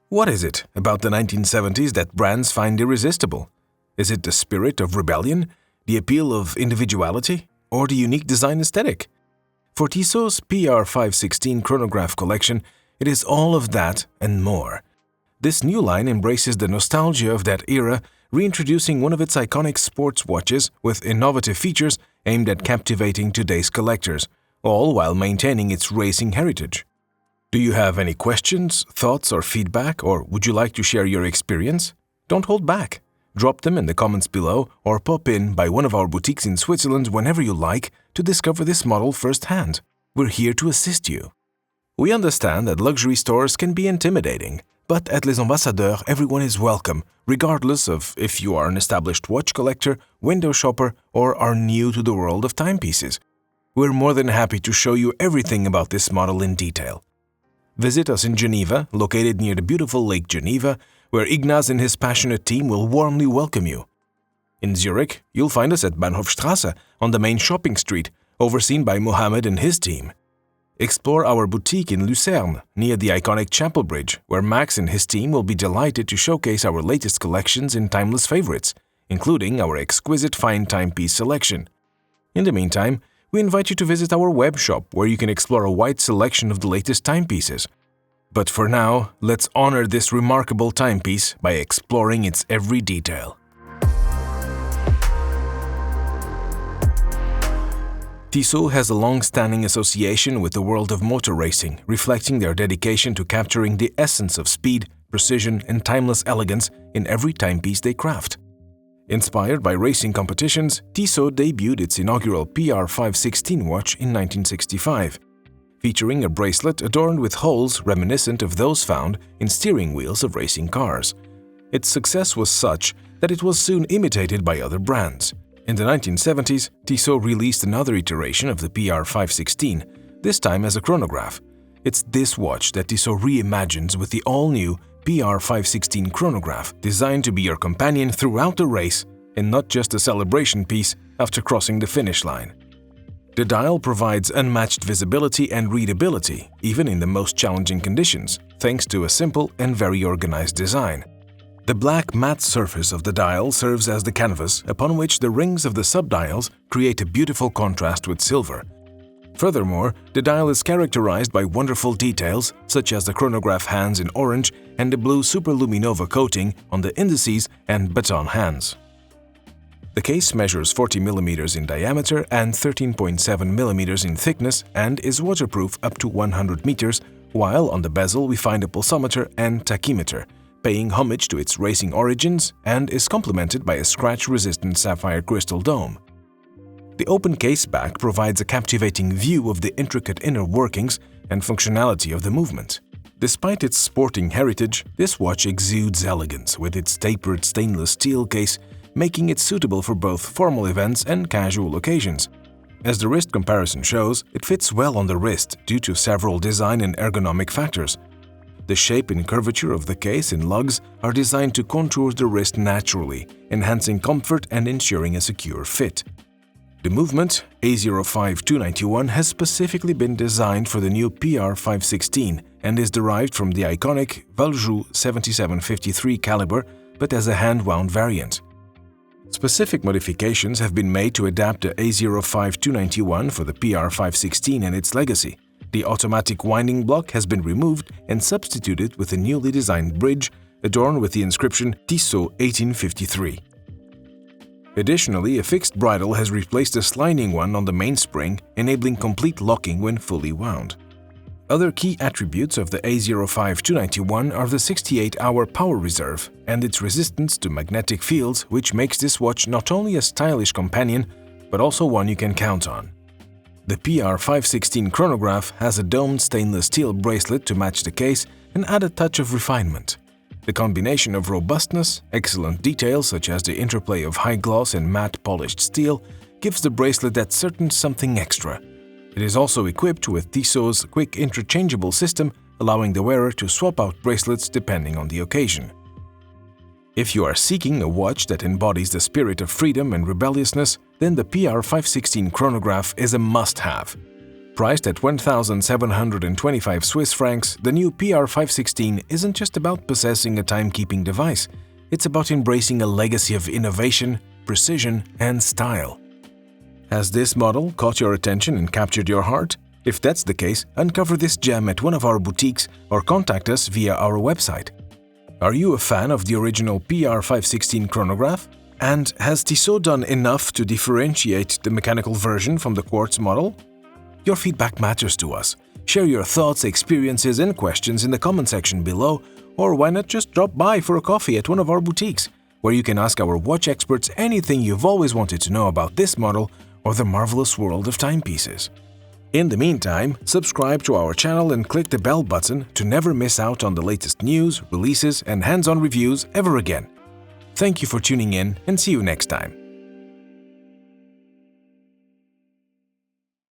What is it about the 1970s that brands find irresistible? Is it the spirit of rebellion, the appeal of individuality, or the unique design aesthetic? For Tissot's PR516 Chronograph collection, it is all of that and more. This new line embraces the nostalgia of that era, reintroducing one of its iconic sports watches with innovative features aimed at captivating today's collectors, all while maintaining its racing heritage. Do you have any questions, thoughts, or feedback, or would you like to share your experience? Don't hold back. Drop them in the comments below or pop in by one of our boutiques in Switzerland whenever you like to discover this model firsthand. We're here to assist you. We understand that luxury stores can be intimidating, but at Les Ambassadeurs everyone is welcome, regardless of if you are an established watch collector, window shopper, or are new to the world of timepieces. We're more than happy to show you everything about this model in detail. Visit us in Geneva, located near the beautiful Lake Geneva, where Ignaz and his passionate team will warmly welcome you. In Zurich, you'll find us at Bahnhofstrasse on the main shopping street, overseen by Mohammed and his team. Explore our boutique in Lucerne, near the iconic Chapel Bridge, where Max and his team will be delighted to showcase our latest collections in timeless favorites, including our exquisite fine timepiece selection. In the meantime, we invite you to visit our web shop where you can explore a wide selection of the latest timepieces. But for now, let's honor this remarkable timepiece by exploring its every detail. Tissot has a long-standing association with the world of motor racing, reflecting their dedication to capturing the essence of speed, precision, and timeless elegance in every timepiece they craft. Inspired by racing competitions, Tissot debuted its inaugural PR516 watch in 1965, featuring a bracelet adorned with holes reminiscent of those found in steering wheels of racing cars. Its success was such that it was soon imitated by other brands. In the 1970s, Tissot released another iteration of the PR516, this time as a chronograph. It's this watch that Tissot reimagines with the all-new PR516 Chronograph, designed to be your companion throughout the race and not just a celebration piece after crossing the finish line. The dial provides unmatched visibility and readability, even in the most challenging conditions, thanks to a simple and very organized design. The black matte surface of the dial serves as the canvas upon which the rings of the subdials create a beautiful contrast with silver. Furthermore, the dial is characterized by wonderful details such as the chronograph hands in orange and the blue superluminova coating on the indices and baton hands. The case measures 40 mm in diameter and 13.7 mm in thickness and is waterproof up to 100 meters, while on the bezel we find a pulsometer and tachymeter, paying homage to its racing origins, and is complemented by a scratch-resistant sapphire crystal dome. The open case back provides a captivating view of the intricate inner workings and functionality of the movement. Despite its sporting heritage, this watch exudes elegance with its tapered stainless steel case, making it suitable for both formal events and casual occasions. As the wrist comparison shows, it fits well on the wrist due to several design and ergonomic factors. The shape and curvature of the case and lugs are designed to contour the wrist naturally, enhancing comfort and ensuring a secure fit. The movement, A05291, has specifically been designed for the new PR516 and is derived from the iconic Valjoux 7753 caliber, but as a hand-wound variant. Specific modifications have been made to adapt the A05291 for the PR516 and its legacy. The automatic winding block has been removed and substituted with a newly designed bridge adorned with the inscription Tissot 1853. Additionally, a fixed bridle has replaced a sliding one on the mainspring, enabling complete locking when fully wound. Other key attributes of the A05291 are the 68-hour power reserve and its resistance to magnetic fields, which makes this watch not only a stylish companion, but also one you can count on. The PR516 Chronograph has a domed stainless steel bracelet to match the case and add a touch of refinement. The combination of robustness, excellent details such as the interplay of high gloss and matte polished steel, gives the bracelet that certain something extra. It is also equipped with Tissot's quick interchangeable system, allowing the wearer to swap out bracelets depending on the occasion. If you are seeking a watch that embodies the spirit of freedom and rebelliousness, then the PR516 Chronograph is a must-have. Priced at 1,725 Swiss francs, the new PR516 isn't just about possessing a timekeeping device. It's about embracing a legacy of innovation, precision, and style. Has this model caught your attention and captured your heart? If that's the case, uncover this gem at one of our boutiques or contact us via our website. Are you a fan of the original PR516 chronograph? And has Tissot done enough to differentiate the mechanical version from the quartz model? Your feedback matters to us. Share your thoughts, experiences, and questions in the comment section below, or why not just drop by for a coffee at one of our boutiques, where you can ask our watch experts anything you've always wanted to know about this model or the marvelous world of timepieces. In the meantime, subscribe to our channel and click the bell button to never miss out on the latest news, releases, and hands-on reviews ever again. Thank you for tuning in, and see you next time.